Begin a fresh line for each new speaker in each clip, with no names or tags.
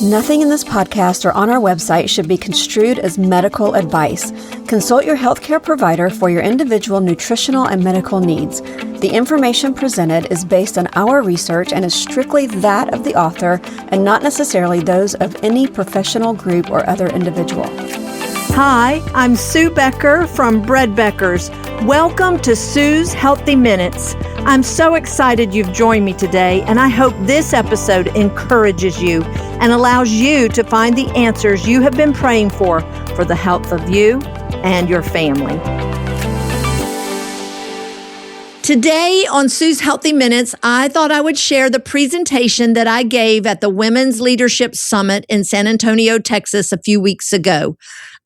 Nothing in this podcast or on our website should be construed as medical advice. Consult your healthcare provider for your individual nutritional and medical needs. The information presented is based on our research and is strictly that of the author and not necessarily those of any professional group or other individual.
Hi, I'm Sue Becker from Bread Beckers. Welcome to Sue's Healthy Minutes. I'm so excited you've joined me today, and I hope this episode encourages you and allows you to find the answers you have been praying for the health of you and your family. Today on Sue's Healthy Minutes, I thought I would share the presentation that I gave at the Women's Leadership Summit in San Antonio, Texas, a few weeks ago.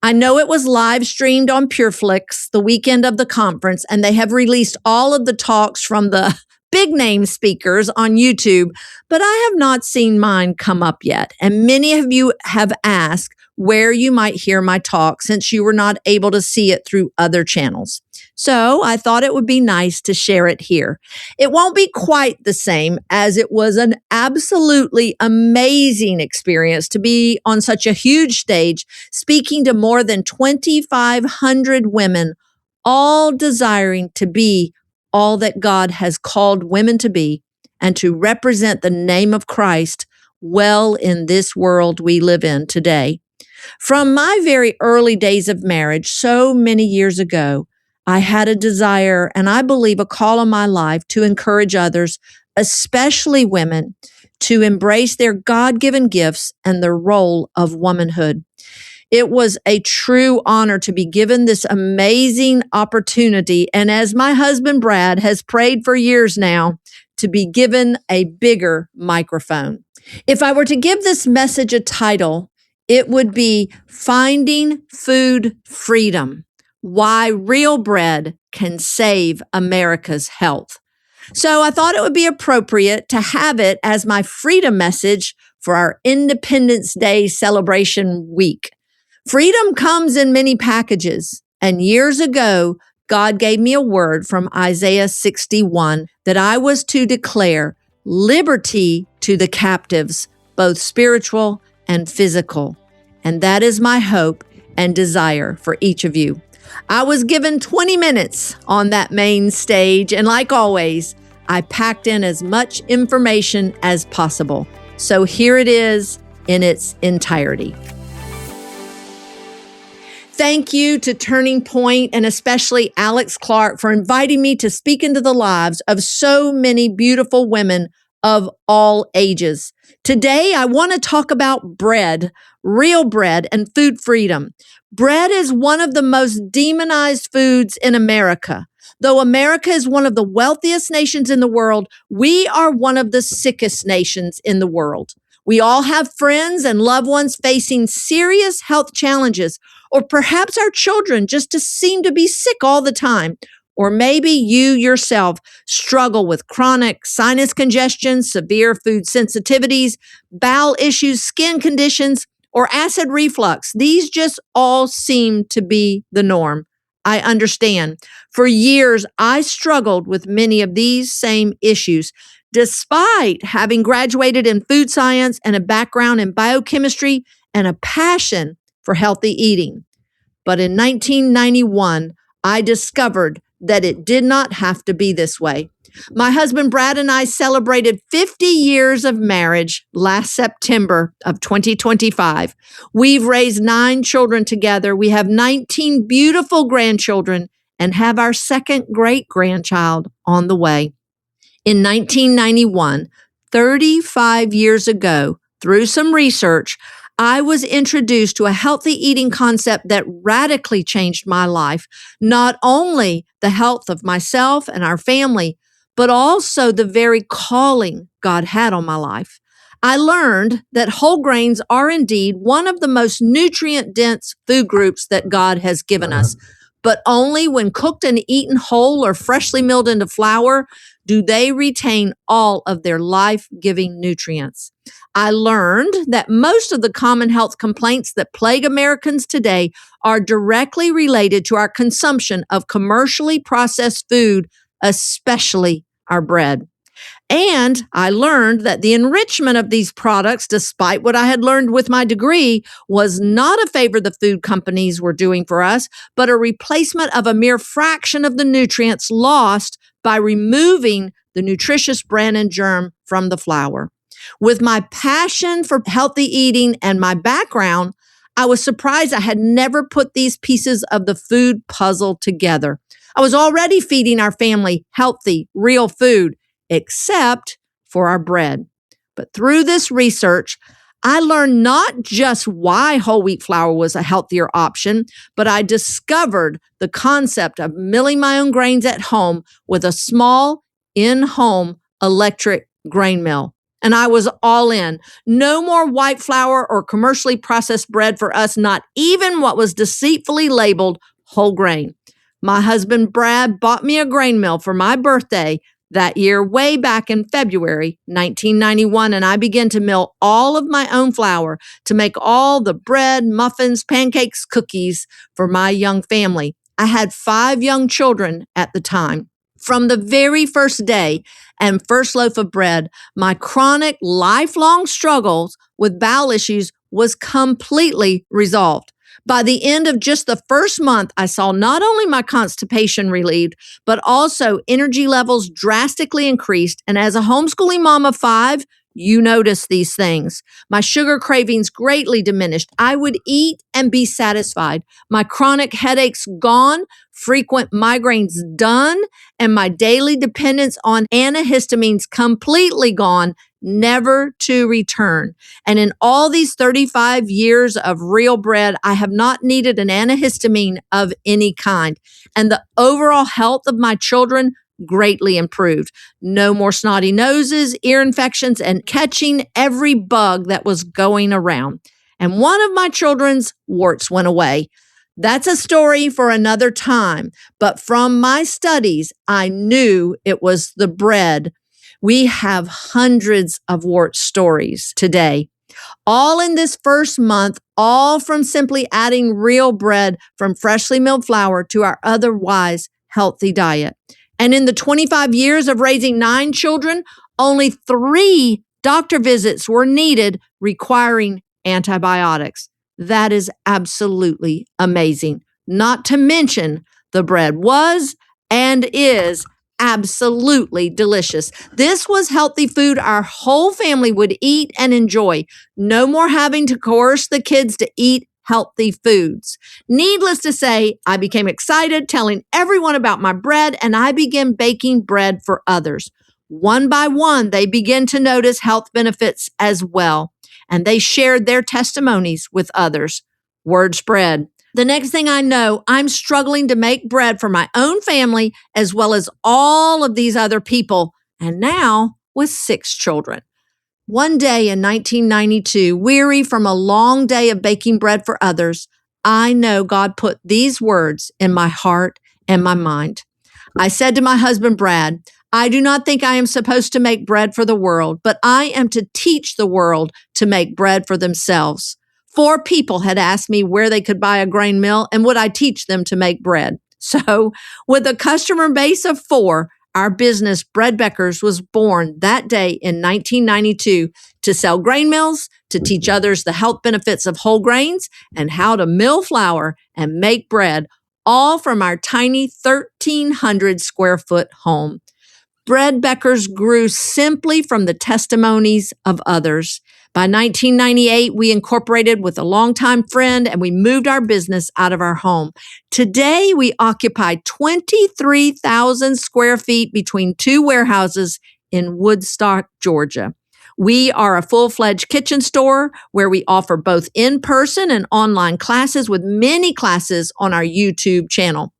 I know it was live streamed on PureFlix the weekend of the conference, and they have released all of the talks from the big name speakers on YouTube, but I have not seen mine come up yet. And many of you have asked where you might hear my talk since you were not able to see it through other channels. So I thought it would be nice to share it here. It won't be quite the same, as it was an absolutely amazing experience to be on such a huge stage, speaking to more than 2,500 women, all desiring to be all that God has called women to be and to represent the name of Christ well in this world we live in today. From my very early days of marriage, so many years ago, I had a desire, and I believe a call on my life to encourage others, especially women, to embrace their God-given gifts and the role of womanhood. It was a true honor to be given this amazing opportunity, and as my husband Brad has prayed for years now, to be given a bigger microphone. If I were to give this message a title, it would be Finding Food Freedom: Why Real Bread Can Save America's Health. So I thought it would be appropriate to have it as my freedom message for our Independence Day celebration week. Freedom comes in many packages, and years ago, God gave me a word from Isaiah 61 that I was to declare liberty to the captives, both spiritual and physical. And that is my hope and desire for each of you. I was given 20 minutes on that main stage, and like always, I packed in as much information as possible. So here it is in its entirety. Thank you to Turning Point and especially Alex Clark for inviting me to speak into the lives of so many beautiful women of all ages. Today, I want to talk about bread, real bread, and food freedom. Bread is one of the most demonized foods in America. Though America is one of the wealthiest nations in the world, we are one of the sickest nations in the world. We all have friends and loved ones facing serious health challenges, or perhaps our children just seem to be sick all the time. Or maybe you yourself struggle with chronic sinus congestion, severe food sensitivities, bowel issues, skin conditions, or acid reflux. These just all seem to be the norm. I understand. For years, I struggled with many of these same issues, despite having graduated in food science and a background in biochemistry and a passion for healthy eating. But in 1991, I discovered that it did not have to be this way. My husband Brad and I celebrated 50 years of marriage last September of 2025. We've raised 9 children together. We have 19 beautiful grandchildren and have our second great-grandchild on the way. In 1991, 35 years ago, through some research, I was introduced to a healthy eating concept that radically changed my life, not only the health of myself and our family, but also the very calling God had on my life. I learned that whole grains are indeed one of the most nutrient-dense food groups that God has given us, but only when cooked and eaten whole or freshly milled into flour do they retain all of their life-giving nutrients. I learned that most of the common health complaints that plague Americans today are directly related to our consumption of commercially processed food, especially our bread. And I learned that the enrichment of these products, despite what I had learned with my degree, was not a favor the food companies were doing for us, but a replacement of a mere fraction of the nutrients lost by removing the nutritious bran and germ from the flour. With my passion for healthy eating and my background, I was surprised I had never put these pieces of the food puzzle together. I was already feeding our family healthy, real food, except for our bread. But through this research, I learned not just why whole wheat flour was a healthier option, but I discovered the concept of milling my own grains at home with a small, in-home electric grain mill. And I was all in. No more white flour or commercially processed bread for us, not even what was deceitfully labeled whole grain. My husband, Brad, bought me a grain mill for my birthday that year, way back in February 1991, and I began to mill all of my own flour to make all the bread, muffins, pancakes, cookies for my young family. I had 5 young children at the time. From the very first day and first loaf of bread, my chronic, lifelong struggles with bowel issues was completely resolved. By the end of just the first month, I saw not only my constipation relieved, but also energy levels drastically increased. And as a homeschooling mom of 5, you notice these things. My sugar cravings greatly diminished. I would eat and be satisfied. My chronic headaches gone, frequent migraines done, and my daily dependence on antihistamines completely gone, never to return. And in all these 35 years of real bread, I have not needed an antihistamine of any kind. And the overall health of my children greatly improved. No more snotty noses, ear infections, and catching every bug that was going around. And one of my children's warts went away. That's a story for another time. But from my studies, I knew it was the bread. We have hundreds of wart stories today, all in this first month, all from simply adding real bread from freshly milled flour to our otherwise healthy diet. And in the 25 years of raising 9 children, only 3 doctor visits were needed requiring antibiotics. That is absolutely amazing. Not to mention the bread was and is absolutely delicious. This was healthy food our whole family would eat and enjoy. No more having to coerce the kids to eat healthy foods. Needless to say, I became excited telling everyone about my bread, and I began baking bread for others. One by one, they began to notice health benefits as well, and they shared their testimonies with others. Word spread. The next thing I know, I'm struggling to make bread for my own family as well as all of these other people, and now with 6 children. One day in 1992, weary from a long day of baking bread for others, I know God put these words in my heart and my mind. I said to my husband, Brad, I do not think I am supposed to make bread for the world, but I am to teach the world to make bread for themselves. 4 people had asked me where they could buy a grain mill and would I teach them to make bread. So with a customer base of 4, our business, Bread Becker's, was born that day in 1992 to sell grain mills, to teach others the health benefits of whole grains, and how to mill flour and make bread, all from our tiny 1,300 square foot home. Bread Becker's grew simply from the testimonies of others. By 1998, we incorporated with a longtime friend and we moved our business out of our home. Today, we occupy 23,000 square feet between 2 warehouses in Woodstock, Georgia. We are a full-fledged kitchen store where we offer both in-person and online classes with many classes on our YouTube channel.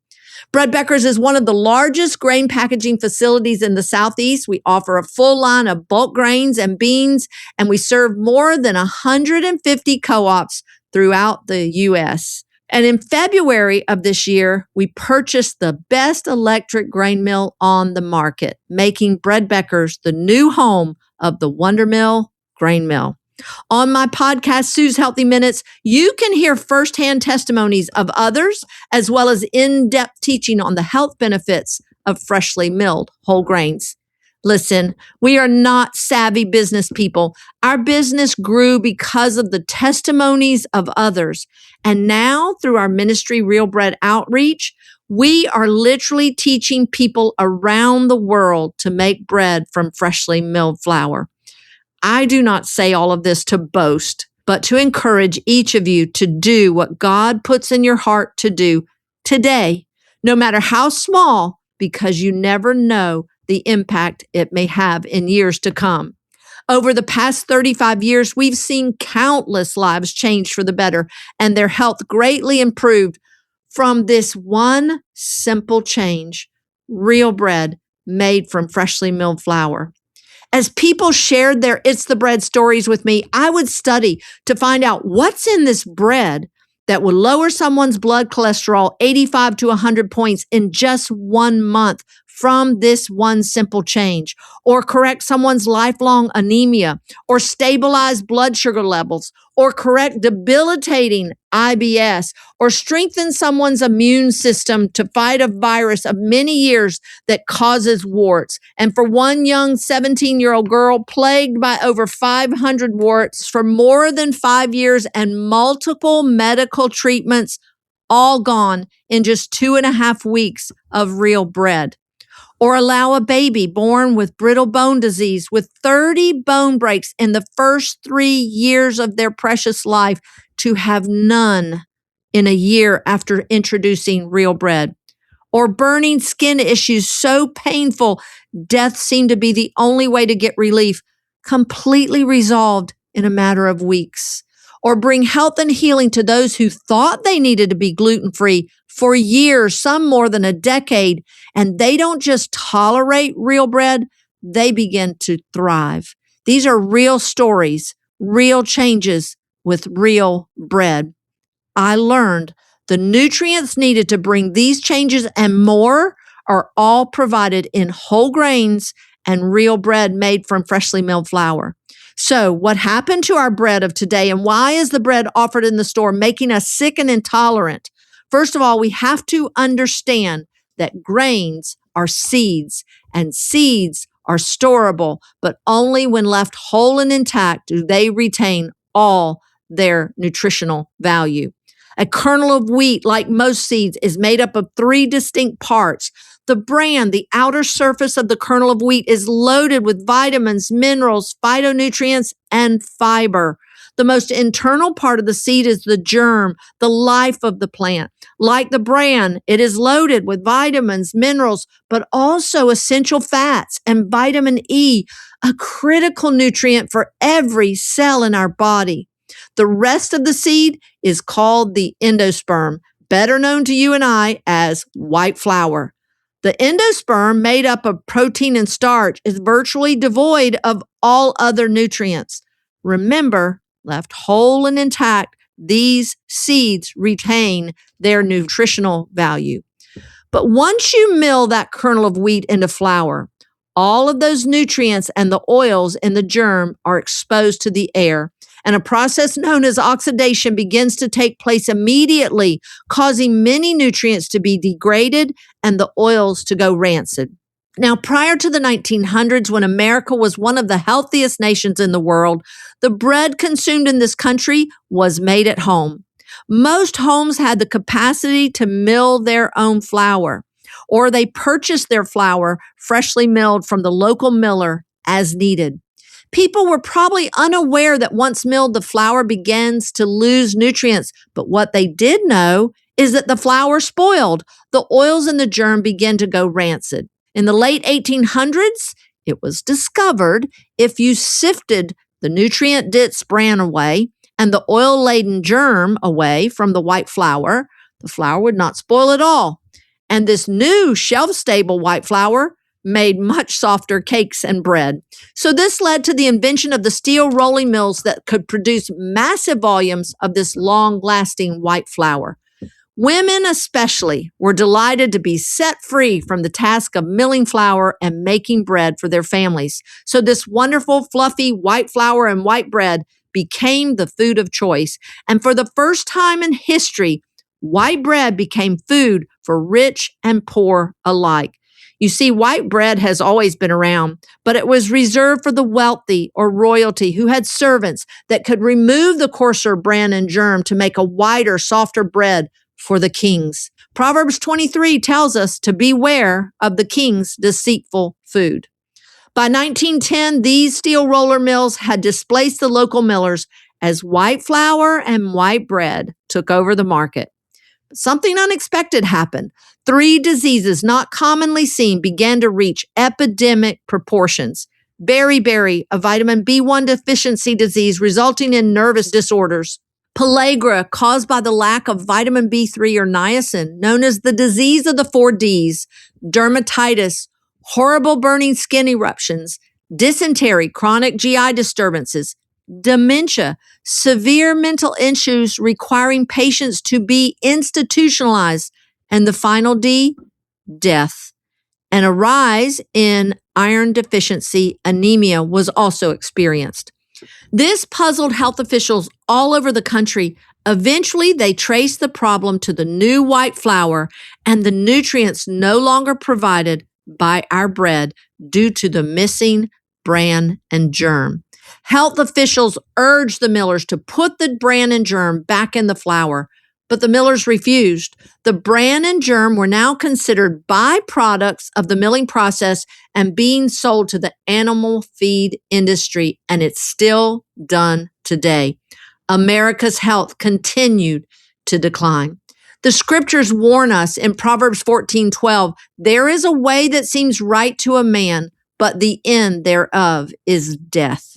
Bread Becker's is one of the largest grain packaging facilities in the Southeast. We offer a full line of bulk grains and beans, and we serve more than 150 co-ops throughout the U.S. And in February of this year, we purchased the best electric grain mill on the market, making Bread Becker's the new home of the Wonder Mill Grain Mill. On my podcast, Sue's Healthy Minutes, you can hear firsthand testimonies of others, as well as in-depth teaching on the health benefits of freshly milled whole grains. Listen, we are not savvy business people. Our business grew because of the testimonies of others. And now, through our ministry, Real Bread Outreach, we are literally teaching people around the world to make bread from freshly milled flour. I do not say all of this to boast, but to encourage each of you to do what God puts in your heart to do today, no matter how small, because you never know the impact it may have in years to come. Over the past 35 years, we've seen countless lives change for the better and their health greatly improved from this one simple change: real bread made from freshly milled flour. As people shared their It's the Bread stories with me, I would study to find out what's in this bread that would lower someone's blood cholesterol 85 to 100 points in just 1 month from this one simple change, or correct someone's lifelong anemia, or stabilize blood sugar levels, or correct debilitating IBS, or strengthen someone's immune system to fight a virus of many years that causes warts. And for one young 17-year-old girl plagued by over 500 warts for more than 5 years and multiple medical treatments, all gone in just 2.5 weeks of real bread. Or allow a baby born with brittle bone disease with 30 bone breaks in the first 3 years of their precious life to have none in a year after introducing real bread. Or burning skin issues so painful, death seemed to be the only way to get relief, completely resolved in a matter of weeks. Or bring health and healing to those who thought they needed to be gluten-free for years, some more than a decade, and they don't just tolerate real bread, they begin to thrive. These are real stories, real changes with real bread. I learned the nutrients needed to bring these changes and more are all provided in whole grains and real bread made from freshly milled flour. So, what happened to our bread of today, and why is the bread offered in the store making us sick and intolerant? First of all, we have to understand that grains are seeds, and seeds are storable, but only when left whole and intact do they retain all their nutritional value. A kernel of wheat, like most seeds, is made up of 3 distinct parts. The bran, the outer surface of the kernel of wheat, is loaded with vitamins, minerals, phytonutrients, and fiber. The most internal part of the seed is the germ, the life of the plant. Like the bran, it is loaded with vitamins, minerals, but also essential fats and vitamin E, a critical nutrient for every cell in our body. The rest of the seed is called the endosperm, better known to you and I as white flour. The endosperm, made up of protein and starch, is virtually devoid of all other nutrients. Remember, left whole and intact, these seeds retain their nutritional value. But once you mill that kernel of wheat into flour, all of those nutrients and the oils in the germ are exposed to the air, and a process known as oxidation begins to take place immediately, causing many nutrients to be degraded and the oils to go rancid. Now, prior to the 1900s, when America was one of the healthiest nations in the world, the bread consumed in this country was made at home. Most homes had the capacity to mill their own flour, or they purchased their flour freshly milled from the local miller as needed. People were probably unaware that once milled, the flour begins to lose nutrients, but what they did know is that the flour spoiled. The oils in the germ began to go rancid. In the late 1800s, it was discovered if you sifted the nutrient-dense bran away and the oil-laden germ away from the white flour, the flour would not spoil at all. And this new shelf-stable white flour made much softer cakes and bread. So this led to the invention of the steel rolling mills that could produce massive volumes of this long-lasting white flour. Women especially were delighted to be set free from the task of milling flour and making bread for their families. So this wonderful, fluffy white flour and white bread became the food of choice. And for the first time in history, white bread became food for rich and poor alike. You see, white bread has always been around, but it was reserved for the wealthy or royalty who had servants that could remove the coarser bran and germ to make a whiter, softer bread for the kings. Proverbs 23 tells us to beware of the king's deceitful food. By 1910, these steel roller mills had displaced the local millers as white flour and white bread took over the market. Something unexpected happened. 3 diseases not commonly seen began to reach epidemic proportions. Beriberi, a vitamin B1 deficiency disease resulting in nervous disorders. Pellagra, caused by the lack of vitamin B3 or niacin, known as the disease of the 4 Ds. Dermatitis, horrible burning skin eruptions. Dysentery, chronic GI disturbances. Dementia, severe mental issues requiring patients to be institutionalized. And the final D, death. And a rise in iron deficiency anemia was also experienced. This puzzled health officials all over the country. Eventually, they traced the problem to the new white flour and the nutrients no longer provided by our bread due to the missing bran and germ. Health officials urged the millers to put the bran and germ back in the flour, but the millers refused. The bran and germ were now considered byproducts of the milling process and being sold to the animal feed industry, and it's still done today. America's health continued to decline. The scriptures warn us in Proverbs 14:12, there is a way that seems right to a man, but the end thereof is death.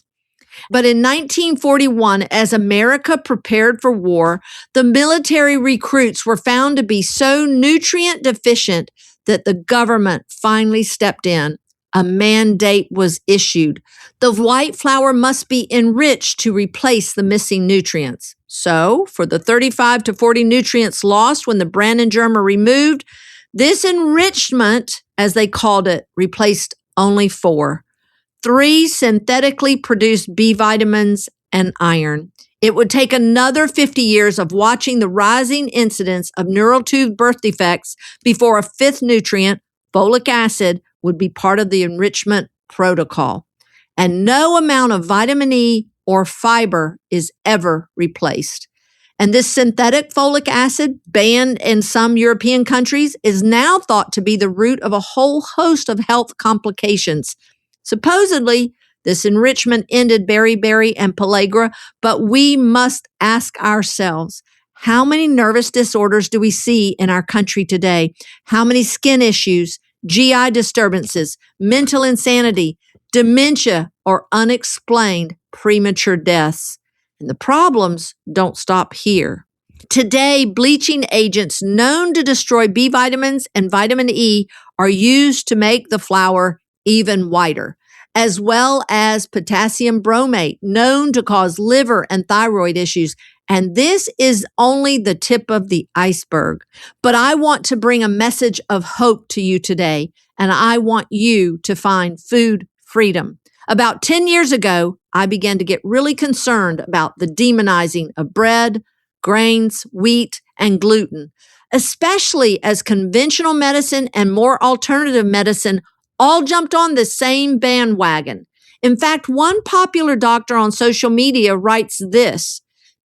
But in 1941, as America prepared for war, the military recruits were found to be so nutrient deficient that the government finally stepped in. A mandate was issued. The white flour must be enriched to replace the missing nutrients. So, for the 35 to 40 nutrients lost when the bran and germ are removed, this enrichment, as they called it, replaced only 4. 3 synthetically produced B vitamins and iron. It would take another 50 years of watching the rising incidence of neural tube birth defects before a 5th nutrient, folic acid, would be part of the enrichment protocol. And no amount of vitamin E or fiber is ever replaced. And this synthetic folic acid, banned in some European countries, is now thought to be the root of a whole host of health complications. Supposedly, this enrichment ended beriberi and pellagra, but we must ask ourselves, how many nervous disorders do we see in our country today? How many skin issues, GI disturbances, mental insanity, dementia, or unexplained premature deaths? And the problems don't stop here. Today, bleaching agents known to destroy B vitamins and vitamin E are used to make the flour even whiter, as well as potassium bromate, known to cause liver and thyroid issues. And this is only the tip of the iceberg. But I want to bring a message of hope to you today, and I want you to find food freedom. About 10 years ago, I began to get really concerned about the demonizing of bread, grains, wheat, and gluten, especially as conventional medicine and more alternative medicine all jumped on the same bandwagon. In fact, one popular doctor on social media writes this: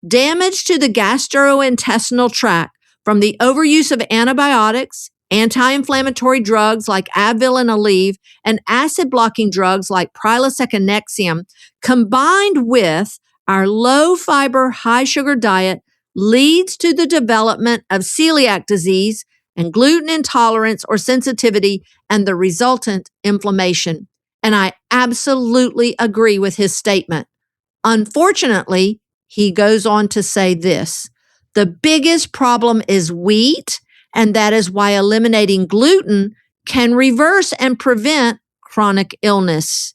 damage to the gastrointestinal tract from the overuse of antibiotics, anti-inflammatory drugs like Advil and Aleve, and acid-blocking drugs like Prilosec and Nexium, combined with our low-fiber, high-sugar diet, leads to the development of celiac disease and gluten intolerance or sensitivity, and the resultant inflammation. And I absolutely agree with his statement. Unfortunately, he goes on to say this: the biggest problem is wheat, and that is why eliminating gluten can reverse and prevent chronic illness.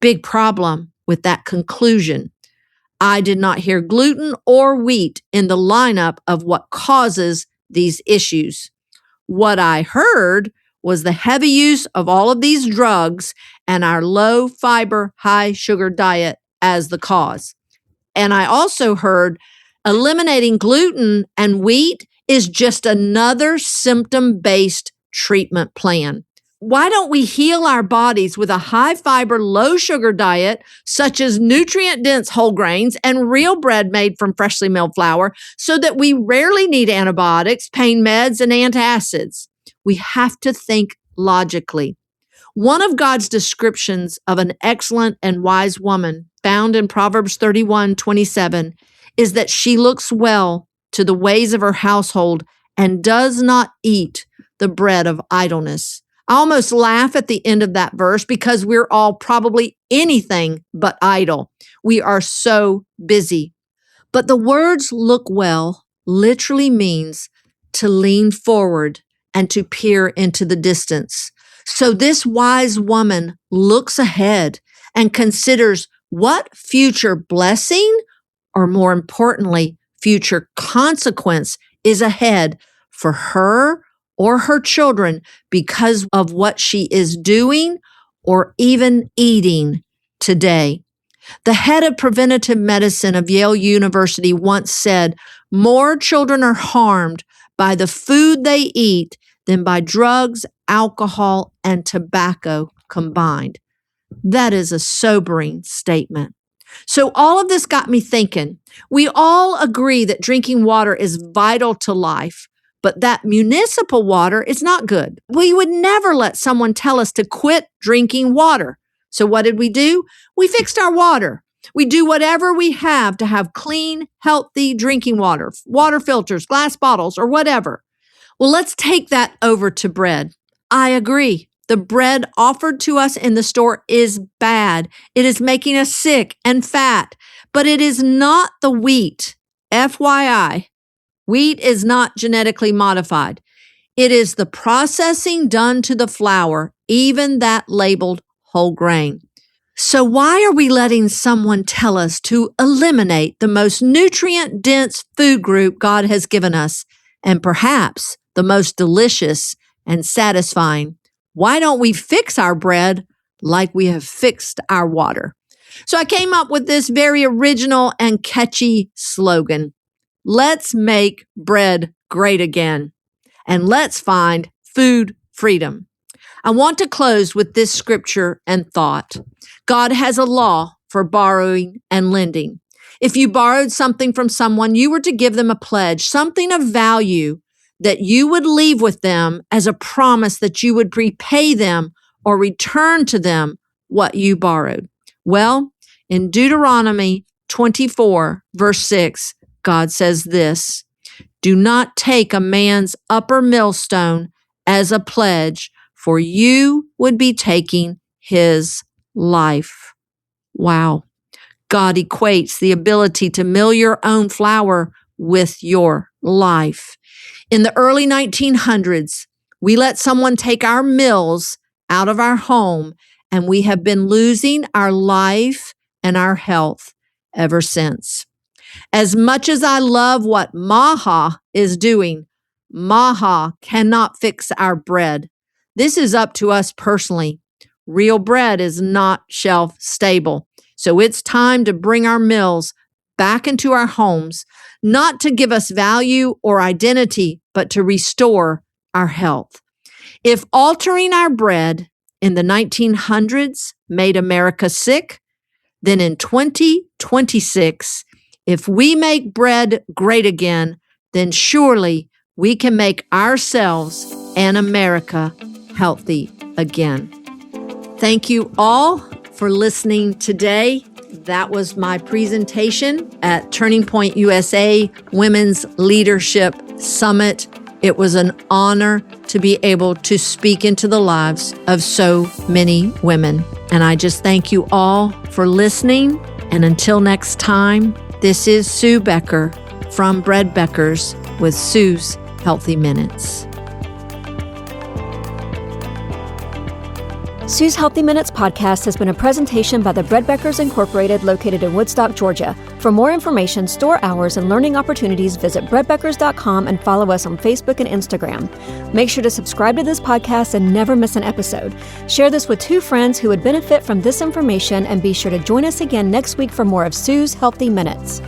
Big problem with that conclusion. I did not hear gluten or wheat in the lineup of what causes these issues. What I heard was the heavy use of all of these drugs and our low fiber, high sugar diet as the cause. And I also heard eliminating gluten and wheat is just another symptom-based treatment plan. Why don't we heal our bodies with a high fiber, low sugar diet, such as nutrient dense whole grains and real bread made from freshly milled flour, so that we rarely need antibiotics, pain meds, and antacids? We have to think logically. One of God's descriptions of an excellent and wise woman, found in Proverbs 31:27, is that she looks well to the ways of her household and does not eat the bread of idleness. I almost laugh at the end of that verse because we're all probably anything but idle. We are so busy. But the words look well literally means to lean forward and to peer into the distance. So this wise woman looks ahead and considers what future blessing, or more importantly, future consequence is ahead for her or her children because of what she is doing or even eating today. The head of preventative medicine of Yale University once said, "More children are harmed by the food they eat than by drugs, alcohol, and tobacco combined." That is a sobering statement. So all of this got me thinking. We all agree that drinking water is vital to life, but that municipal water is not good. We would never let someone tell us to quit drinking water. So what did we do? We fixed our water. We do whatever we have to have clean, healthy drinking water, water filters, glass bottles, or whatever. Well, let's take that over to bread. I agree. The bread offered to us in the store is bad. It is making us sick and fat, but it is not the wheat. FYI, wheat is not genetically modified. It is the processing done to the flour, even that labeled whole grain. So why are we letting someone tell us to eliminate the most nutrient-dense food group God has given us, and perhaps the most delicious and satisfying? Why don't we fix our bread like we have fixed our water? So I came up with this very original and catchy slogan. Let's make bread great again, and let's find food freedom. I want to close with this scripture and thought. God has a law for borrowing and lending. If you borrowed something from someone, you were to give them a pledge, something of value that you would leave with them as a promise that you would repay them or return to them what you borrowed. Well, in Deuteronomy 24, verse 6, God says this, "Do not take a man's upper millstone as a pledge, for you would be taking his life." Wow. God equates the ability to mill your own flour with your life. In the early 1900s, we let someone take our mills out of our home, and we have been losing our life and our health ever since. As much as I love what Maha is doing, Maha cannot fix our bread. This is up to us personally. Real bread is not shelf stable. So it's time to bring our mills back into our homes, not to give us value or identity, but to restore our health. If altering our bread in the 1900s made America sick, then in 2026, if we make bread great again, then surely we can make ourselves and America healthy again. Thank you all for listening today. That was my presentation at Turning Point USA Women's Leadership Summit. It was an honor to be able to speak into the lives of so many women. And I just thank you all for listening. And until next time, this is Sue Becker from Bread Beckers with Sue's Healthy Minutes.
Sue's Healthy Minutes podcast has been a presentation by the Bread Beckers Incorporated located in Woodstock, Georgia. For more information, store hours, and learning opportunities, visit breadbeckers.com and follow us on Facebook and Instagram. Make sure to subscribe to this podcast and never miss an episode. Share this with 2 friends who would benefit from this information, and be sure to join us again next week for more of Sue's Healthy Minutes.